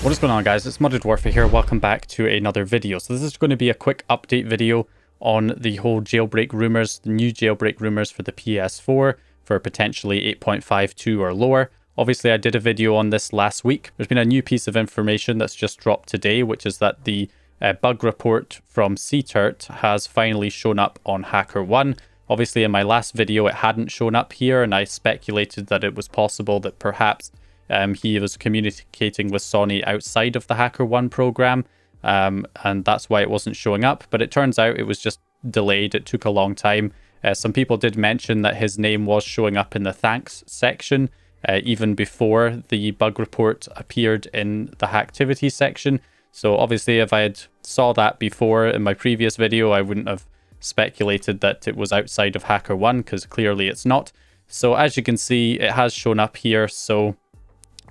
What is going on, guys? It's Modded Warfare here. Welcome back to another video. So this is going to be a quick update video on the whole jailbreak rumors, the new jailbreak rumors for the PS4 for potentially 8.52 or lower. Obviously, I did a video on this last week. There's been a new piece of information that's just dropped today, which is that the bug report from CTURT has finally shown up on HackerOne. Obviously, in my last video, it hadn't shown up here, and I speculated that it was possible that perhaps he was communicating with Sony outside of the HackerOne program, and that's why it wasn't showing up. But it turns out it was just delayed. It took a long time. Some people did mention that his name was showing up in the thanks section, even before the bug report appeared in the hacktivity section. So obviously, if I had saw that before in my previous video, I wouldn't have speculated that it was outside of HackerOne, because clearly it's not. So as you can see, it has shown up here. So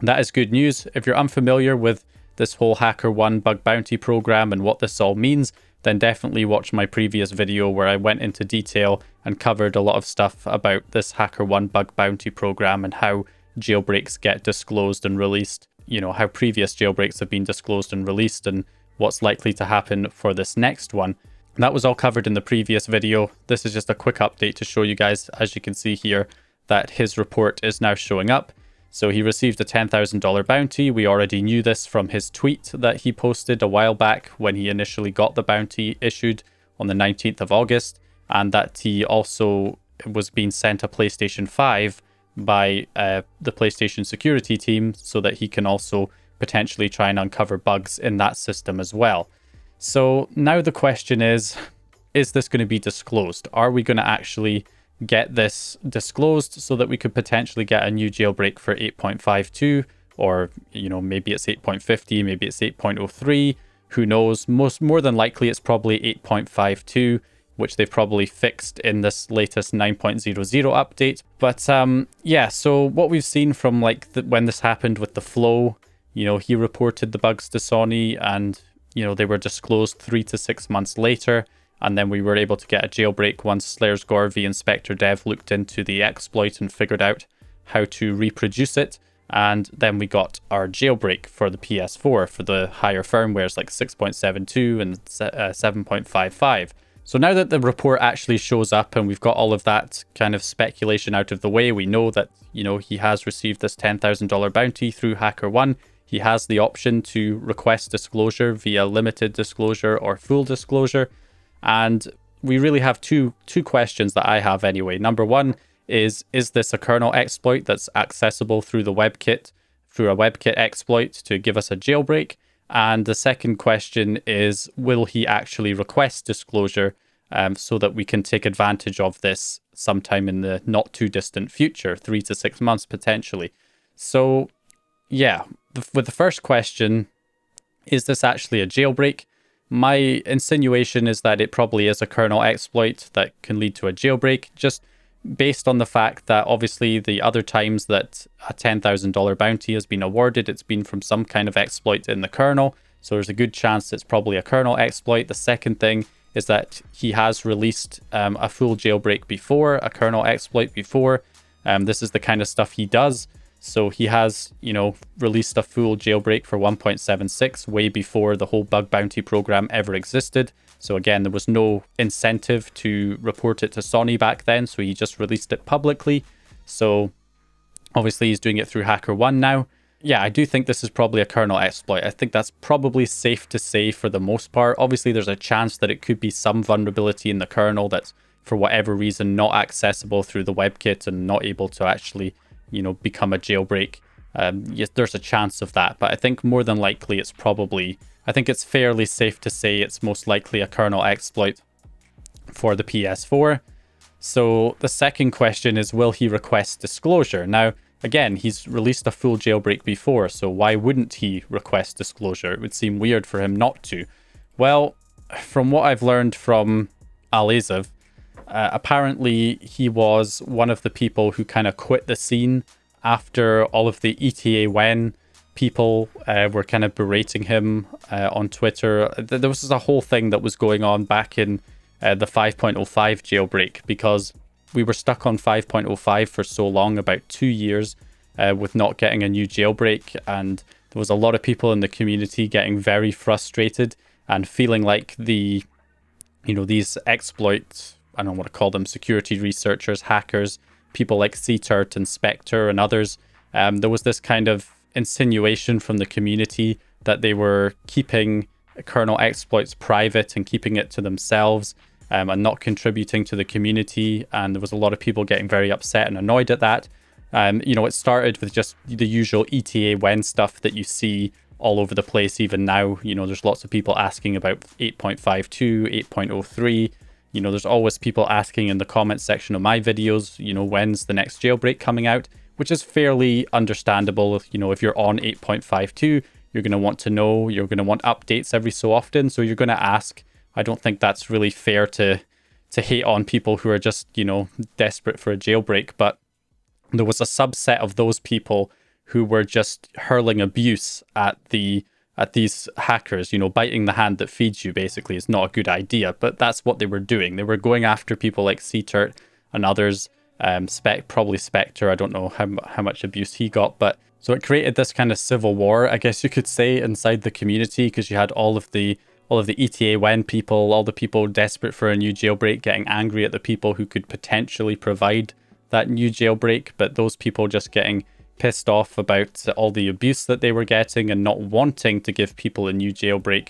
that is good news. If you're unfamiliar with this whole HackerOne bug bounty program and what this all means, then definitely watch my previous video where I went into detail and covered a lot of stuff about this HackerOne bug bounty program and how jailbreaks get disclosed and released. You know, how previous jailbreaks have been disclosed and released and what's likely to happen for this next one. That was all covered in the previous video. This is just a quick update to show you guys, as you can see here, that his report is now showing up. So he received a $10,000 bounty. We already knew this from his tweet that he posted a while back when he initially got the bounty issued on the 19th of August, and that he also was being sent a PlayStation 5 by the PlayStation security team so that he can also potentially try and uncover bugs in that system as well. So now the question is this going to be disclosed? Are we going to actually get this disclosed so that we could potentially get a new jailbreak for 8.52, or you know, maybe it's 8.50, maybe it's 8.03, who knows? More than likely it's probably 8.52, which they've probably fixed in this latest 9.00 update. But yeah, so what we've seen from like when this happened with the Flow, you know, he reported the bugs to Sony and you know, they were disclosed 3 to 6 months later. And then we were able to get a jailbreak once Slayer's Gorvy and Spectre Dev looked into the exploit and figured out how to reproduce it. And then we got our jailbreak for the PS4 for the higher firmwares like 6.72 and 7.55. So now that the report actually shows up and we've got all of that kind of speculation out of the way, we know that, you know, he has received this $10,000 bounty through HackerOne. He has the option to request disclosure via limited disclosure or full disclosure. And we really have two questions that I have anyway. Number one is this a kernel exploit that's accessible through the WebKit, through a WebKit exploit to give us a jailbreak? And the second question is, will he actually request disclosure so that we can take advantage of this sometime in the not too distant future, 3 to 6 months potentially? So yeah, with the first question, is this actually a jailbreak? My insinuation is that it probably is a kernel exploit that can lead to a jailbreak, just based on the fact that obviously the other times that a $10,000 bounty has been awarded, it's been from some kind of exploit in the kernel. So there's a good chance it's probably a kernel exploit. The second thing is that he has released a full jailbreak before, a kernel exploit before. This is the kind of stuff he does. So he has, you know, released a full jailbreak for 1.76 way before the whole bug bounty program ever existed. So again, there was no incentive to report it to Sony back then, so he just released it publicly. So obviously he's doing it through HackerOne now. Yeah, I do think this is probably a kernel exploit. I think that's probably safe to say for the most part. Obviously, there's a chance that it could be some vulnerability in the kernel that's, for whatever reason, not accessible through the WebKit and not able to actually, you know, become a jailbreak. Yes, there's a chance of that, but I think more than likely it's probably, I think it's fairly safe to say it's most likely a kernel exploit for the PS4. So the second question is, will he request disclosure? Now, again, he's released a full jailbreak before, so why wouldn't he request disclosure? It would seem weird for him not to. Well, from what I've learned from Alizev, apparently he was one of the people who kind of quit the scene after all of the ETA when people were kind of berating him on Twitter. There was a whole thing that was going on back in the 5.05 jailbreak, because we were stuck on 5.05 for so long, about 2 years, with not getting a new jailbreak, and there was a lot of people in the community getting very frustrated and feeling like the, these exploits, I don't want to call them security researchers, hackers, people like CTURT and Spectre and others, there was this kind of insinuation from the community that they were keeping kernel exploits private and keeping it to themselves, and not contributing to the community. And there was a lot of people getting very upset and annoyed at that. It started with just the usual ETA when stuff that you see all over the place even now. There's lots of people asking about 8.52, 8.03. There's always people asking in the comments section of my videos, when's the next jailbreak coming out, which is fairly understandable. If you're on 8.52, you're going to want to know, you're going to want updates every so often. So you're going to ask. I don't think that's really fair to hate on people who are just, desperate for a jailbreak. But there was a subset of those people who were just hurling abuse at these hackers, biting the hand that feeds you, basically. Is not a good idea, but that's what they were doing. They were going after people like CTURT and others, probably Spectre. I don't know how much abuse he got, but so it created this kind of civil war, I guess you could say, inside the community, because you had all of the ETA when people, all the people desperate for a new jailbreak getting angry at the people who could potentially provide that new jailbreak, but those people just getting pissed off about all the abuse that they were getting and not wanting to give people a new jailbreak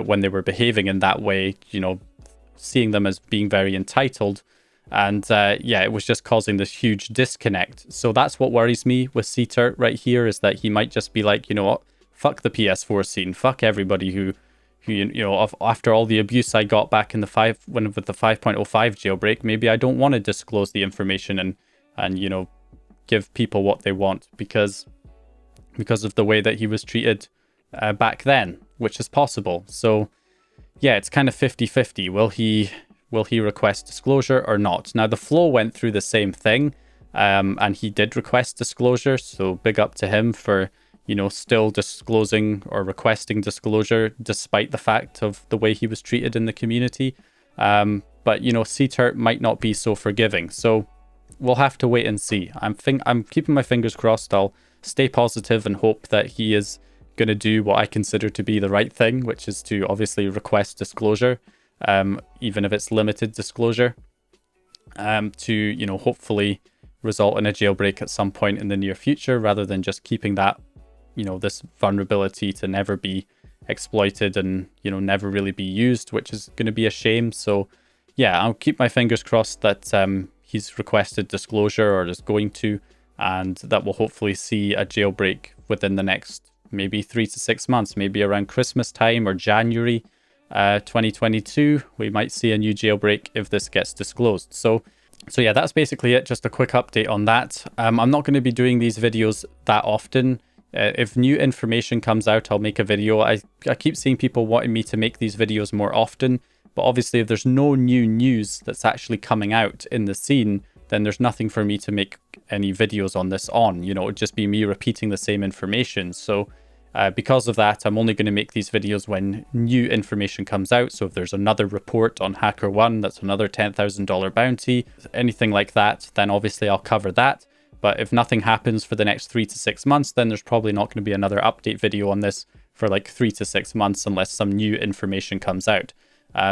when they were behaving in that way, seeing them as being very entitled. And it was just causing this huge disconnect. So that's what worries me with CTURT right here, is that he might just be like, what, fuck the PS4 scene, fuck everybody who after all the abuse I got back in with the 5.05 jailbreak, maybe I don't want to disclose the information and give people what they want because of the way that he was treated back then, which is possible. So yeah, it's kind of 50-50. Will he request disclosure or not? Now, the Flow went through the same thing, and he did request disclosure, so big up to him for, still disclosing or requesting disclosure despite the fact of the way he was treated in the community. But, CTURT might not be so forgiving, so we'll have to wait and see. I'm keeping my fingers crossed. I'll stay positive and hope that he is going to do what I consider to be the right thing, which is to obviously request disclosure. Even if it's limited disclosure, to, hopefully result in a jailbreak at some point in the near future, rather than just keeping that, this vulnerability to never be exploited and, never really be used, which is going to be a shame. So yeah, I'll keep my fingers crossed that he's requested disclosure or is going to, and that we'll hopefully see a jailbreak within the next maybe 3 to 6 months, maybe around Christmas time or January 2022, we might see a new jailbreak if this gets disclosed. So yeah, that's basically it. Just a quick update on that. I'm not going to be doing these videos that often. If new information comes out, I'll make a video. I keep seeing people wanting me to make these videos more often, but obviously if there's no new news that's actually coming out in the scene, then there's nothing for me to make any videos on this on. It would just be me repeating the same information. So because of that, I'm only going to make these videos when new information comes out. So if there's another report on HackerOne, that's another $10,000 bounty, anything like that, then obviously I'll cover that. But if nothing happens for the next 3 to 6 months, then there's probably not going to be another update video on this for like 3 to 6 months unless some new information comes out.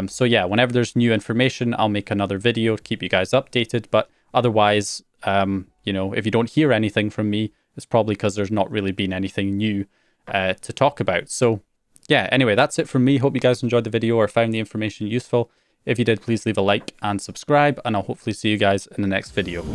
So yeah, whenever there's new information, I'll make another video to keep you guys updated. But otherwise, if you don't hear anything from me, it's probably because there's not really been anything new to talk about. So yeah, anyway, that's it from me. Hope you guys enjoyed the video or found the information useful. If you did, please leave a like and subscribe, and I'll hopefully see you guys in the next video.